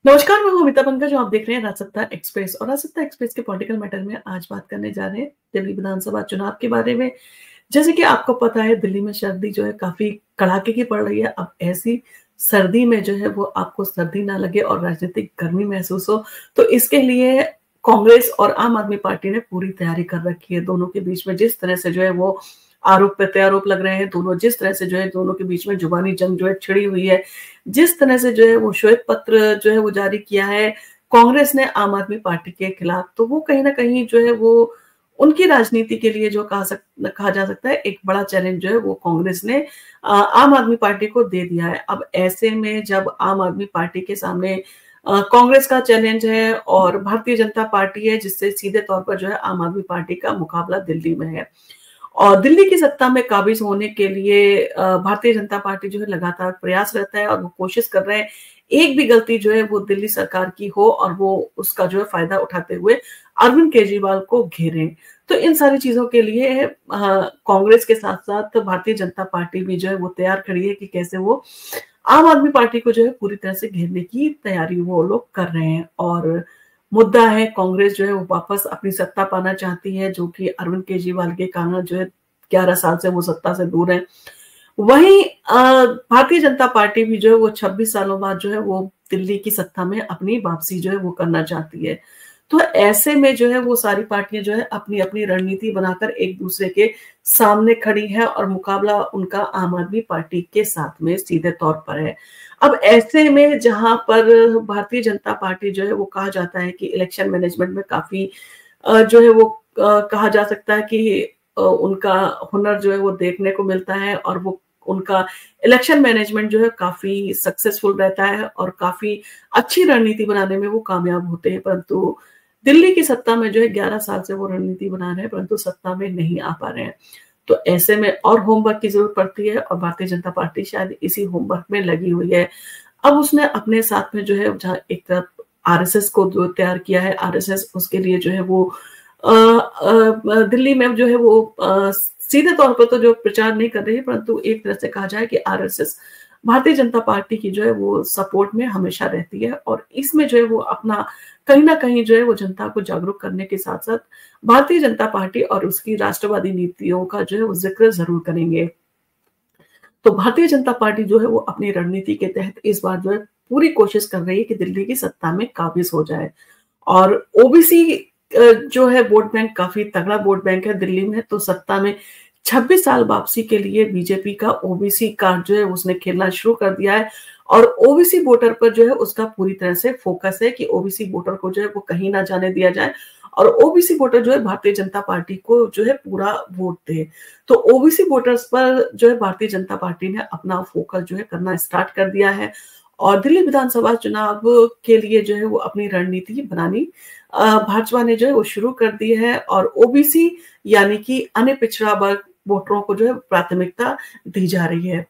नमस्कार, मैं हूं अमिता पंकज जो आप देख रहे हैं राजसत्ता एक्सप्रेस। और राजसत्ता एक्सप्रेस के पॉलिटिकल मैटर में आज बात करने जा रहे हैं दिल्ली विधानसभा चुनाव के बारे में। जैसे कि आपको पता है, दिल्ली में सर्दी जो है काफी कड़ाके की पड़ रही है। अब ऐसी सर्दी में जो है वो आपको सर्दी ना लगे और राजनीतिक गर्मी महसूस हो, तो इसके लिए कांग्रेस और आम आदमी पार्टी ने पूरी तैयारी कर रखी है। दोनों के बीच में जिस तरह से जो है वो आरोप प्रत्यारोप लग रहे हैं, दोनों जिस तरह से जो है दोनों के बीच में जुबानी जंग जो है छिड़ी हुई है, जिस तरह से जो है वो श्वेत पत्र जो है वो जारी किया है कांग्रेस ने आम आदमी पार्टी के खिलाफ, तो वो कहीं ना कहीं जो है वो उनकी राजनीति के लिए जो कहा जा सकता है एक बड़ा चैलेंज जो है वो कांग्रेस ने आम आदमी पार्टी को दे दिया है। अब ऐसे में जब आम आदमी पार्टी के सामने कांग्रेस का चैलेंज है और भारतीय जनता पार्टी है, जिससे सीधे तौर पर जो है आम आदमी पार्टी का मुकाबला दिल्ली में है और दिल्ली की सत्ता में काबिज होने के लिए भारतीय जनता पार्टी जो है लगातार प्रयासरत है और वो कोशिश कर रहे हैं एक भी गलती जो है वो दिल्ली सरकार की हो और वो उसका जो है फायदा उठाते हुए अरविंद केजरीवाल को घेरें। तो इन सारी चीजों के लिए कांग्रेस के साथ साथ भारतीय जनता पार्टी भी जो है वो तैयार खड़ी है कि कैसे वो आम आदमी पार्टी को जो है पूरी तरह से घेरने की तैयारी वो लोग कर रहे हैं। और मुद्दा है, कांग्रेस जो है वो वापस अपनी सत्ता पाना चाहती है, जो कि अरविंद केजरीवाल के कारण जो है 11 साल से वो सत्ता से दूर है। वहीं भारतीय जनता पार्टी भी जो है वो 26 सालों बाद जो है वो दिल्ली की सत्ता में अपनी वापसी जो है वो करना चाहती है। तो ऐसे में जो है वो सारी पार्टियां जो है अपनी अपनी रणनीति बनाकर एक दूसरे के सामने खड़ी है और मुकाबला उनका आम आदमी पार्टी के साथ में सीधे तौर पर है। अब ऐसे में जहां पर भारतीय जनता पार्टी जो है वो कहा जाता है कि इलेक्शन मैनेजमेंट में काफी जो है वो कहा जा सकता है कि उनका हुनर जो है वो देखने को मिलता है और वो उनका इलेक्शन मैनेजमेंट जो है काफी सक्सेसफुल रहता है और काफी अच्छी रणनीति बनाने में वो कामयाब होते हैं। परंतु दिल्ली की सत्ता में जो है 11 साल से वो रणनीति बना रहे हैं परंतु सत्ता में नहीं आ पा रहे हैं। तो ऐसे में और होमवर्क की जरूरत पड़ती है और भारतीय जनता पार्टी शायद इसी होमवर्क में लगी हुई है। अब उसने अपने साथ में जो है जहाँ एक तरफ आरएसएस को जो तैयार किया है, आरएसएस उसके लिए जो है वो दिल्ली में जो है वो सीधे तौर पर तो जो प्रचार नहीं कर रही है, परंतु एक तरह से कहा जाए कि आरएसएस भारतीय जनता पार्टी की जो है वो सपोर्ट में हमेशा रहती है और इसमें जो है वो अपना कहीं ना कहीं जो है वो जनता को जागरूक करने के साथ साथ भारतीय जनता पार्टी और उसकी राष्ट्रवादी नीतियों का जो है वो जिक्र जरूर करेंगे। तो भारतीय जनता पार्टी जो है वो अपनी रणनीति के तहत इस बार जो है पूरी कोशिश कर रही है कि दिल्ली की सत्ता में काबिज हो जाए। और ओबीसी जो है वोट बैंक काफी तगड़ा वोट बैंक है दिल्ली में, तो सत्ता में 26 साल वापसी के लिए बीजेपी का ओबीसी कार्ड जो है उसने खेलना शुरू कर दिया है और ओबीसी वोटर पर जो है उसका पूरी तरह से फोकस है कि ओबीसी वोटर को जो है वो कहीं ना जाने दिया जाए और ओबीसी वोटर जो है भारतीय जनता पार्टी को जो है पूरा वोट दे। तो ओबीसी वोटर्स पर जो है भारतीय जनता पार्टी ने अपना फोकस जो है करना स्टार्ट कर दिया है और दिल्ली विधानसभा चुनाव के लिए जो है वो अपनी रणनीति बनानी भाजपा ने जो है वो शुरू कर दी है और ओबीसी यानी कि अन्य पिछड़ा वर्ग वोटरों को जो है प्राथमिकता दी जा रही है।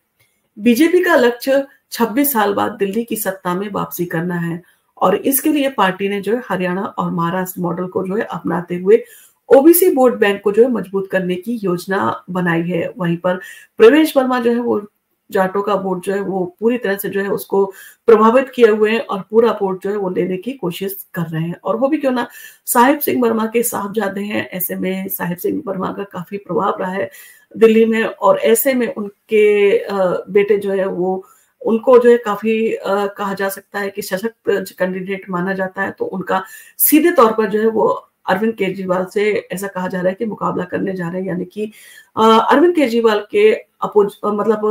बीजेपी का लक्ष्य 26 साल बाद दिल्ली की सत्ता में वापसी करना है और इसके लिए पार्टी ने जो है हरियाणा और महाराष्ट्र मॉडल को जो है अपनाते हुए ओबीसी वोट बैंक को जो है मजबूत करने की योजना बनाई है। वहीं पर प्रवेश वर्मा जो है वो जाटों का वोट जो है वो पूरी तरह से जो है उसको प्रभावित किए हुए हैं और पूरा वोट जो है वो लेने की कोशिश कर रहे हैं। और वो भी क्यों ना, साहिब सिंह वर्मा के साहबजादे हैं, ऐसे में साहिब सिंह वर्मा का काफी प्रभाव रहा है दिल्ली में और ऐसे में उनके बेटे जो है वो उनको जो है काफी कहा जा सकता है कि सशक्त कैंडिडेट माना जाता है। तो उनका सीधे तौर पर जो है वो अरविंद केजरीवाल से ऐसा कहा जा रहा है कि मुकाबला करने जा रहे हैं, यानी कि अरविंद केजरीवाल के मतलब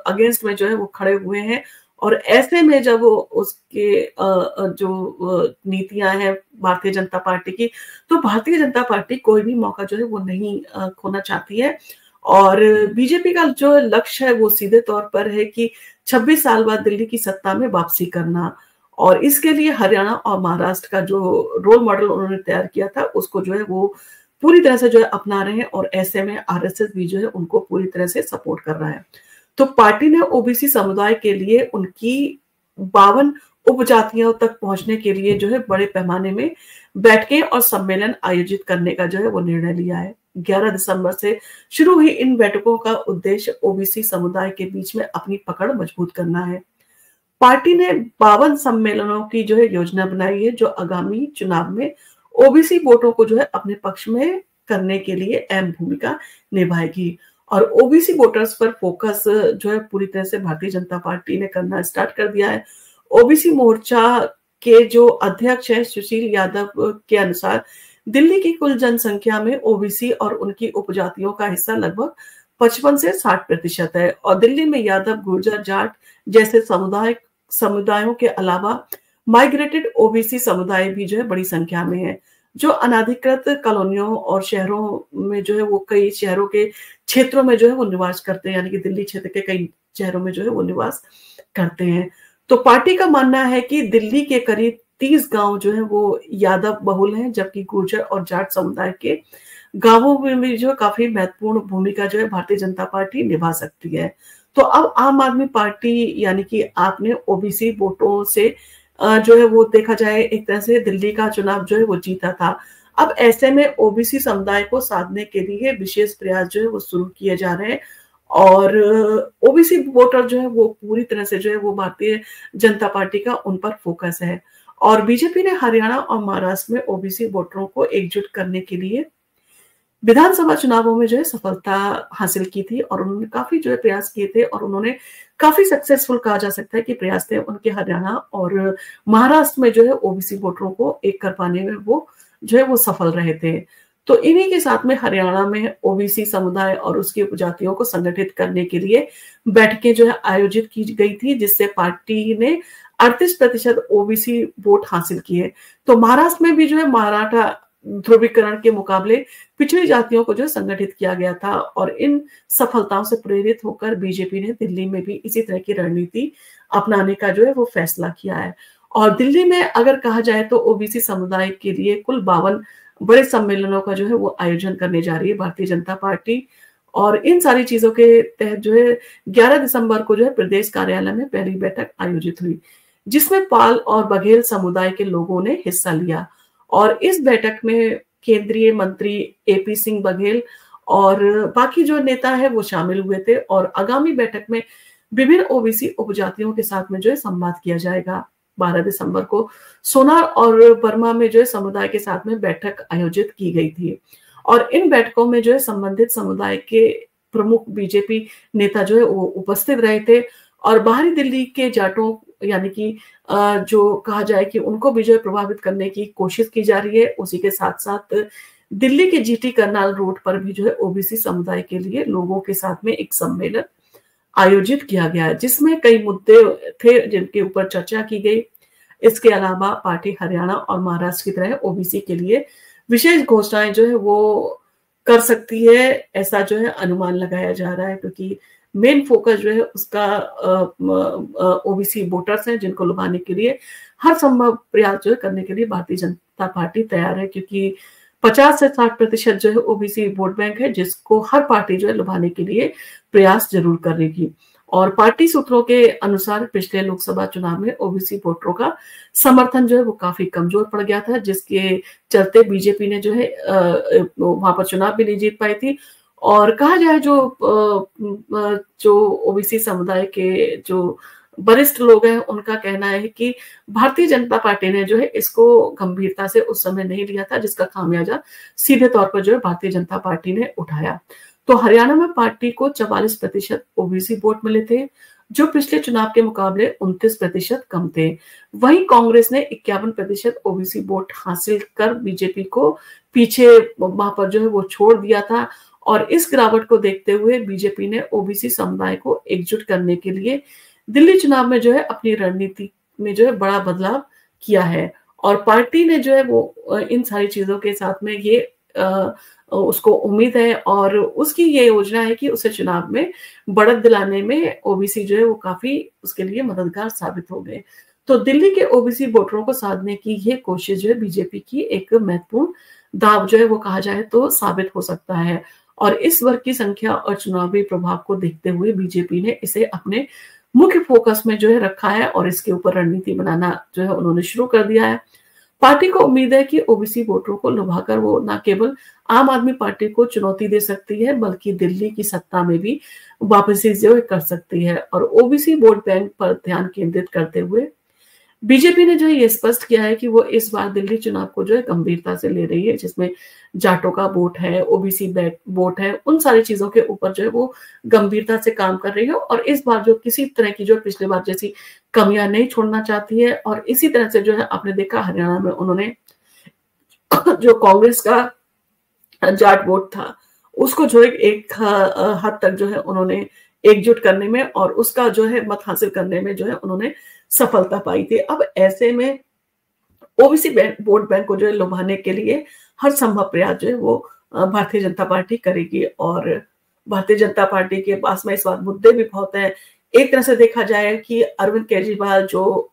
अगेंस्ट में जो है वो खड़े हुए हैं। और ऐसे में जब वो उसके जो नीतियां हैं भारतीय जनता पार्टी की, तो भारतीय जनता पार्टी कोई भी मौका जो है वो नहीं खोना चाहती है और बीजेपी का जो लक्ष्य है वो सीधे तौर पर है कि 26 साल बाद दिल्ली की सत्ता में वापसी करना और इसके लिए हरियाणा और महाराष्ट्र का जो रोल मॉडल उन्होंने तैयार किया था उसको जो है वो पूरी तरह से जो है अपना रहे हैं और ऐसे में आरएसएस भी जो है उनको पूरी तरह से सपोर्ट कर रहा है। तो पार्टी ने ओबीसी समुदाय के लिए उनकी 52 उपजातियों तक पहुंचने के लिए जो है बड़े पैमाने में बैठकें और सम्मेलन आयोजित करने का जो है वो निर्णय लिया है। 11 दिसंबर से शुरू हुई इन बैठकों का उद्देश्य ओबीसी समुदाय के बीच में अपनी पकड़ मजबूत करना है। पार्टी ने 52 सम्मेलनों की जो है योजना बनाई है, जो आगामी चुनाव में ओबीसी वोटों को जो है अपने पक्ष में करने के लिए अहम भूमिका निभाएगी। और ओबीसी वोटर्स पर फोकस जो है पूरी तरह से भारतीय जनता पार्टी ने करना स्टार्ट कर दिया है। ओबीसी मोर्चा के जो अध्यक्ष है सुशील यादव के अनुसार दिल्ली की कुल जनसंख्या में ओबीसी और उनकी उपजातियों का हिस्सा लगभग 55 से 60% है। और दिल्ली में यादव, गुर्जर, जाट जैसे समुदायों के अलावा माइग्रेटेड ओबीसी समुदाय भी जो है बड़ी संख्या में है, जो अनाधिकृत कॉलोनियों और शहरों में जो है वो कई शहरों के क्षेत्रों में जो है वो निवास करते हैं, यानी कि दिल्ली क्षेत्र के कई शहरों में जो है वो निवास करते हैं। तो पार्टी का मानना है कि दिल्ली के करीब 30 गांव जो है वो यादव बहुल हैं, जबकि गुर्जर और जाट समुदाय के गांवों में भी जो काफी महत्वपूर्ण भूमिका जो है भारतीय जनता पार्टी निभा सकती है। तो अब आम आदमी पार्टी यानी कि आपने ओबीसी वोटों से जो है वो देखा जाए एक तरह से दिल्ली का चुनाव जो है वो जीता था। अब ऐसे में ओबीसी समुदाय को साधने के लिए विशेष प्रयास जो है वो शुरू किए जा रहे हैं और ओबीसी वोटर जो है वो पूरी तरह से जो है वो भारतीय जनता पार्टी का उन पर फोकस है। और बीजेपी ने हरियाणा और महाराष्ट्र में ओबीसी वोटरों को एकजुट करने के लिए विधानसभा चुनावों में जो है सफलता हासिल की थी और उन्होंने काफी जो है प्रयास किए थे और उन्होंने काफी सक्सेसफुल कहा जा सकता है कि प्रयास थे उनके हरियाणा और महाराष्ट्र में जो है ओबीसी वोटरों को एक कर पाने में वो जो है वो सफल रहे थे। तो इन्हीं के साथ में हरियाणा में ओबीसी समुदाय और उसकी उपजातियों को संगठित करने के लिए बैठकें जो है आयोजित की गई थी, जिससे पार्टी ने 38% ओबीसी वोट हासिल किए। तो महाराष्ट्र में भी जो है मराठा ध्रुवीकरण के मुकाबले पिछड़ी जातियों को जो संगठित किया गया था और इन सफलताओं से प्रेरित होकर बीजेपी ने दिल्ली में भी इसी तरह की रणनीति अपनाने का जो है वो फैसला किया है। और दिल्ली में अगर कहा जाए तो ओबीसी समुदाय के लिए कुल 52 बड़े सम्मेलनों का जो है वो आयोजन करने जा रही है भारतीय जनता पार्टी। और इन सारी चीजों के तहत जो है 11 दिसंबर को जो है प्रदेश कार्यालय में पहली बैठक आयोजित हुई, जिसमें पाल और बघेल समुदाय के लोगों ने हिस्सा लिया। और इस बैठक में केंद्रीय मंत्री एपी सिंह बघेल और बाकी जो नेता है वो शामिल हुए थे और आगामी बैठक में विभिन्न ओबीसी उपजातियों के साथ में जो है संवाद किया जाएगा। 12 दिसंबर को सोनार और बर्मा में जो है समुदाय के साथ में बैठक आयोजित की गई थी और इन बैठकों में जो है संबंधित समुदाय के प्रमुख बीजेपी नेता जो है वो उपस्थित रहे थे और बाहरी दिल्ली के जाटों यानी कि जो कहा जाए कि उनको भी जो है प्रभावित करने की कोशिश की जा रही है। उसी के साथ साथ दिल्ली के जीटी करनाल रोड पर भी जो है ओबीसी समुदाय के लिए लोगों के साथ में एक सम्मेलन आयोजित किया गया, जिसमें कई मुद्दे थे जिनके ऊपर चर्चा की गई। इसके अलावा पार्टी हरियाणा और महाराष्ट्र की तरह ओबीसी के लिए विशेष घोषणाएं जो है वो कर सकती है, ऐसा जो है अनुमान लगाया जा रहा है, क्योंकि मेन फोकस जो है उसका ओबीसी वोटर्स हैं, जिनको लुभाने के लिए हर संभव प्रयास जो है करने के लिए भारतीय जनता पार्टी तैयार है, क्योंकि 50 से 60% जो है ओबीसी वोट बैंक है, जिसको हर पार्टी जो है लुभाने के लिए प्रयास जरूर करेगी। और पार्टी सूत्रों के अनुसार पिछले लोकसभा चुनाव में ओबीसी वोटरों का समर्थन जो है वो काफी कमजोर पड़ गया था, जिसके चलते बीजेपी ने जो है वहां पर चुनाव भी नहीं जीत पाई थी। और कहा जाए जो ओबीसी समुदाय के जो वरिष्ठ लोग हैं उनका कहना है कि भारतीय जनता पार्टी ने जो है इसको गंभीरता से उस समय नहीं लिया था, जिसका खामियाजा सीधे तौर पर जो है भारतीय जनता पार्टी ने उठाया। तो हरियाणा में पार्टी को 44% ओबीसी वोट मिले थे, जो पिछले चुनाव के मुकाबले 29% कम थे। वहीं कांग्रेस ने 51% ओबीसी वोट हासिल कर बीजेपी को पीछे वहां पर जो है वो छोड़ दिया था। और इस गिरावट को देखते हुए बीजेपी ने ओबीसी समुदाय को एकजुट करने के लिए दिल्ली चुनाव में जो है अपनी रणनीति में जो है बड़ा बदलाव किया है। और पार्टी ने जो है वो इन सारी चीजों के साथ में ये उसको उम्मीद है और उसकी ये योजना है कि उसे चुनाव में बढ़त दिलाने में ओबीसी जो है वो काफी उसके लिए मददगार साबित हो गए। तो दिल्ली के ओबीसी वोटरों को साधने की ये कोशिश जो है बीजेपी की एक महत्वपूर्ण दाव जो है वो कहा जाए तो साबित हो सकता है। और इस वर्ग की संख्या और चुनावी प्रभाव को देखते हुए बीजेपी ने इसे अपने मुख्य फोकस में जो है रखा है और इसके ऊपर रणनीति बनाना जो है उन्होंने शुरू कर दिया है। पार्टी को उम्मीद है कि ओबीसी वोटरों को लुभाकर वो न केवल आम आदमी पार्टी को चुनौती दे सकती है, बल्कि दिल्ली की सत्ता में भी वापसी जो कर सकती है। और ओबीसी वोट बैंक पर ध्यान केंद्रित करते हुए बीजेपी ने जो है ये स्पष्ट किया है कि वो इस बार दिल्ली चुनाव को जो है गंभीरता से ले रही है, जिसमें जाटों का वोट है, ओबीसी वोट है, उन सारी चीजों के ऊपर जो है वो गंभीरता से काम कर रही है। और इस बार जो किसी तरह की जो पिछली बार जैसी कमियां नहीं छोड़ना चाहती है। और इसी तरह से जो है आपने देखा हरियाणा में उन्होंने जो कांग्रेस का जाट वोट था उसको जो एक हद तक जो है उन्होंने एकजुट करने में और उसका जो है मत हासिल करने में जो है उन्होंने सफलता पाई थी। अब ऐसे में ओबीसी वोट बैंक को जो है लुभाने के लिए हर संभव प्रयास जो है वो भारतीय जनता पार्टी करेगी। और भारतीय जनता पार्टी के पास में इस बार मुद्दे भी बहुत हैं। एक तरह से देखा जाए कि अरविंद केजरीवाल जो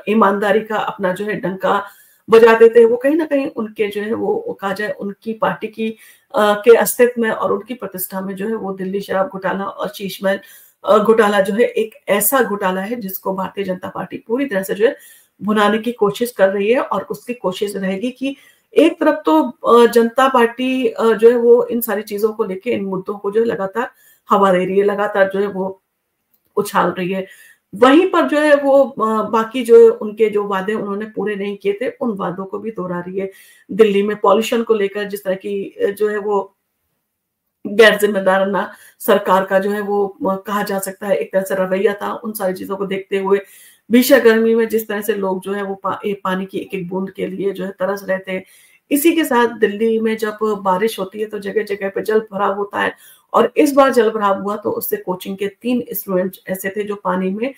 ईमानदारी का अपना जो है डंका बजाते थे, वो कहीं ना कहीं उनके जो है वो कहा जाए उनकी पार्टी की के अस्तित्व में और उनकी प्रतिष्ठा में जो है वो दिल्ली शराब घोटाला और शीश महल घोटाला जो है एक ऐसा घोटाला है जिसको भारतीय जनता पार्टी पूरी तरह से जो है भुनाने की कोशिश कर रही है। और उसकी कोशिश रहेगी कि एक तरफ तो जनता पार्टी जो है वो इन सारी चीजों को लेके इन मुद्दों को जो है लगातार हवा दे रही है, लगातार जो है वो उछाल रही है। वहीं पर जो है वो बाकी जो उनके जो वादे उन्होंने पूरे नहीं किए थे उन वादों को भी दोहरा रही है। दिल्ली में पॉल्यूशन को लेकर जिस तरह की जो है वो गैर जिम्मेदाराना सरकार का जो है वो कहा जा सकता है एक तरह से रवैया था, उन सारी चीजों को देखते हुए भीषण गर्मी में जिस तरह से लोग जो है वो पानी की एक एक बूंद के लिए जो है तरस रहे थे। इसी के साथ दिल्ली में जब बारिश होती है तो जगह जगह पे जल भराव होता है। और इस बार जल भराव हुआ तो उससे कोचिंग के 3 स्टूडेंट ऐसे थे जो पानी में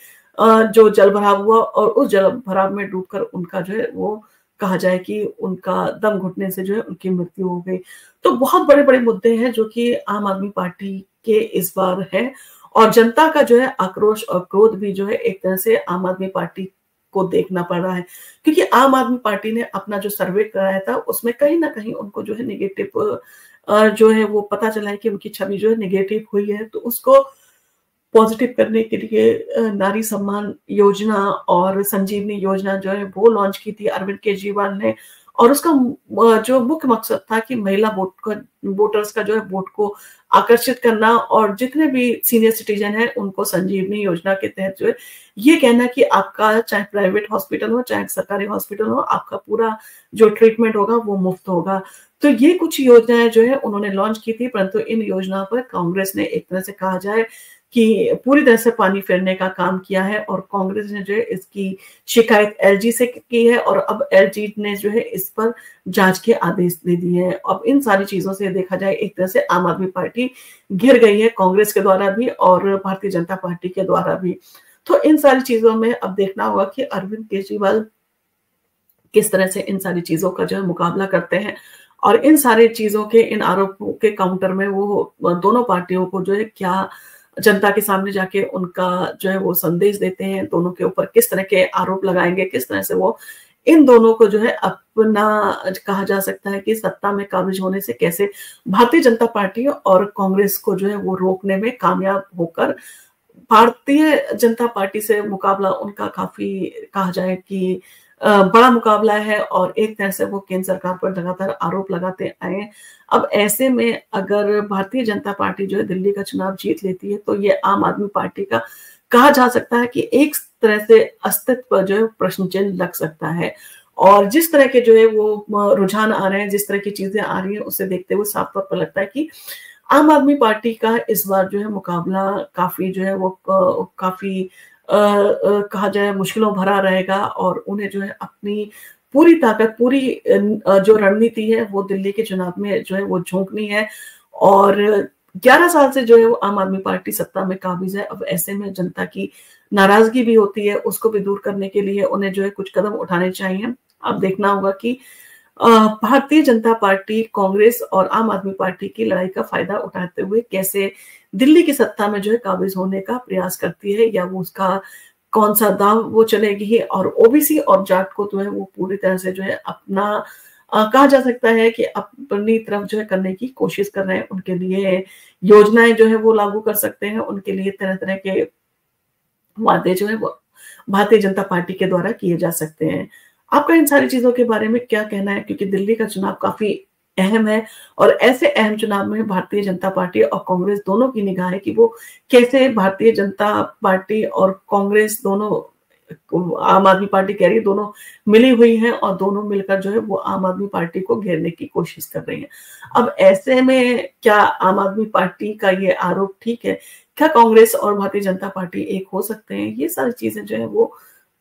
जो जल भराव हुआ और उस जल भराव में डूबकर उनका जो है वो कहा जाए कि उनका दम घुटने से जो है उनकी मृत्यु हो गई। तो बहुत बड़े बड़े मुद्दे हैं जो कि आम आदमी पार्टी के इस बार है। और जनता का जो है आक्रोश और क्रोध भी जो है एक तरह से आम आदमी पार्टी को देखना पड़ रहा है, क्योंकि आम आदमी पार्टी ने अपना जो सर्वे कराया था उसमें कहीं ना कहीं उनको जो है निगेटिव जो है वो पता चला है कि उनकी छवि जो है निगेटिव हुई है। तो उसको पॉजिटिव करने के लिए नारी सम्मान योजना और संजीवनी योजना जो है वो लॉन्च की थी अरविंद केजरीवाल ने। और उसका जो मुख्य मकसद था कि महिला वोटर्स का जो है वोट को आकर्षित करना और जितने भी सीनियर सिटीजन है उनको संजीवनी योजना के तहत जो है ये कहना कि आपका चाहे प्राइवेट हॉस्पिटल हो चाहे सरकारी हॉस्पिटल हो, आपका पूरा जो ट्रीटमेंट होगा वो मुफ्त होगा। तो ये कुछ योजनाएं जो है उन्होंने लॉन्च की थी, परंतु इन योजनाओं पर कांग्रेस ने एक तरह से कहा जाए कि पूरी तरह से पानी फेरने का काम किया है। और कांग्रेस ने जो है इसकी शिकायत एलजी से की है और अब एलजी ने जो है इस पर जांच के आदेश दे दिए हैं। अब इन सारी चीजों से देखा जाए एक तरह से आम आदमी पार्टी घिर गई है कांग्रेस के द्वारा भी और भारतीय जनता पार्टी के द्वारा भी। तो इन सारी चीजों में अब देखना होगा कि अरविंद केजरीवाल किस तरह से इन सारी चीजों का जो है मुकाबला करते हैं और इन सारी चीजों के इन आरोपों के काउंटर में वो दोनों पार्टियों को जो है क्या जनता के सामने जाके उनका जो है वो संदेश देते हैं, दोनों के ऊपर किस तरह के आरोप लगाएंगे, किस तरह से वो इन दोनों को जो है अपना कहा जा सकता है कि सत्ता में काबिज होने से कैसे भारतीय जनता पार्टी और कांग्रेस को जो है वो रोकने में कामयाब होकर भारतीय जनता पार्टी से मुकाबला उनका काफी कहा जाए कि बड़ा मुकाबला है। और एक तरह से वो केंद्र सरकार पर लगातार आरोप लगाते आए। अब ऐसे में अगर भारतीय जनता पार्टी जो है दिल्ली का चुनाव जीत लेती है तो ये आम आदमी पार्टी का कहा जा सकता है कि एक तरह से अस्तित्व पर जो है प्रश्न चिन्ह लग सकता है। और जिस तरह के जो है वो रुझान आ रहे हैं, जिस तरह की चीजें आ रही हैं, उसे देखते हुए साफ तौर पर लगता है कि आम आदमी पार्टी का इस बार जो है मुकाबला काफी जो है वो काफी कहा जाए मुश्किलों भरा रहेगा। और उन्हें जो है अपनी पूरी ताकत पूरी जो रणनीति है वो दिल्ली के चुनाव में जो है वो झोंकनी है। और 11 साल से जो है वो आम आदमी पार्टी सत्ता में काबिज है। अब ऐसे में जनता की नाराजगी भी होती है, उसको भी दूर करने के लिए उन्हें जो है कुछ कदम उठाने चाहिए। अब देखना होगा कि भारतीय जनता पार्टी कांग्रेस और आम आदमी पार्टी की लड़ाई का फायदा उठाते हुए कैसे दिल्ली की सत्ता में जो है काबिज होने का प्रयास करती है, या वो उसका कौन सा दाव वो चलेगी। और ओबीसी और जाट को जो है वो पूरी तरह से जो है अपना कहा जा सकता है कि अपनी तरफ जो है करने की कोशिश कर रहे हैं। उनके लिए योजनाएं जो है वो लागू कर सकते हैं, उनके लिए तरह तरह के वादे जो है वो भारतीय जनता पार्टी के द्वारा किए जा सकते हैं। आपका इन सारी चीज़ों के बारे में क्या कहना है? क्योंकि दिल्ली का चुनाव काफ़ी अहम है और ऐसे अहम चुनाव में भारतीय जनता पार्टी और कांग्रेस दोनों की निगाह है कि वो कैसे भारतीय जनता पार्टी और कांग्रेस दोनों, आम आदमी पार्टी कह रही है, दोनों मिली हुई हैं और दोनों मिलकर जो है वो आम आदमी पार्टी को घेरने की कोशिश कर रही हैं। अब ऐसे में क्या आम आदमी पार्टी का ये आरोप ठीक है? क्या कांग्रेस और भारतीय जनता पार्टी एक हो सकते हैं? ये सारी चीज़ें जो है वो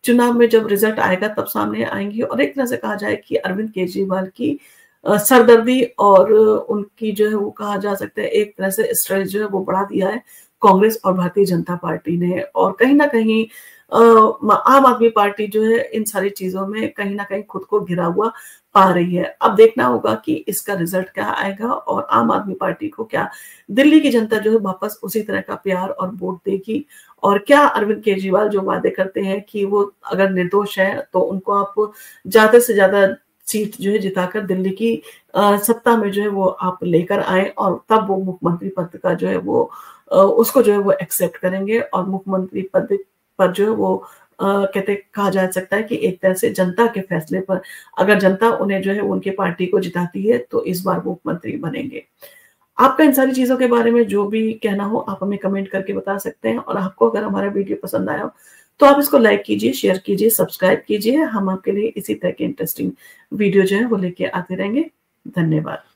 चुनाव में जब रिजल्ट आएगा तब सामने आएँगी और एक तरह से कहा जाए कि अरविंद केजरीवाल की सरदर्दी और उनकी जो है वो कहा जा सकता है एक तरह से स्ट्रेस जो है वो बढ़ा दिया है कांग्रेस और भारतीय जनता पार्टी ने, और कहीं न कहीं आम आदमी पार्टी जो है इन सारी चीज़ों में कहीं न कहीं खुद को घिरा हुआ पा रही है। अब देखना होगा कि इसका रिजल्ट क्या आएगा और आम आदमी पार्टी को क्या दिल्ली की जनता जो है वापस उसी तरह का प्यार और वोट देगी, और क्या अरविंद केजरीवाल जो वादे करते हैं कि वो अगर निर्दोष हैं तो उनको आप ज़्यादा से ज़्यादा सीट जो है जिताकर दिल्ली की सत्ता में जो है वो आप लेकर आएँ और तब वो मुख्यमंत्री पद का जो है वो उसको जो है वो एक्सेप्ट करेंगे और मुख्यमंत्री पद पर जो है वो कहते कहा जा सकता है कि एक तरह से जनता के फैसले पर अगर जनता उन्हें जो है उनकी पार्टी को जिताती है तो इस बार वो मुख्यमंत्री बनेंगे। आपका इन सारी चीज़ों के बारे में जो भी कहना हो आप हमें कमेंट करके बता सकते हैं, और आपको अगर हमारा वीडियो पसंद आया हो तो आप इसको लाइक कीजिए, शेयर कीजिए, सब्सक्राइब कीजिए। हम आपके लिए इसी तरह के इंटरेस्टिंग वीडियो जो है वो लेके आते रहेंगे। धन्यवाद।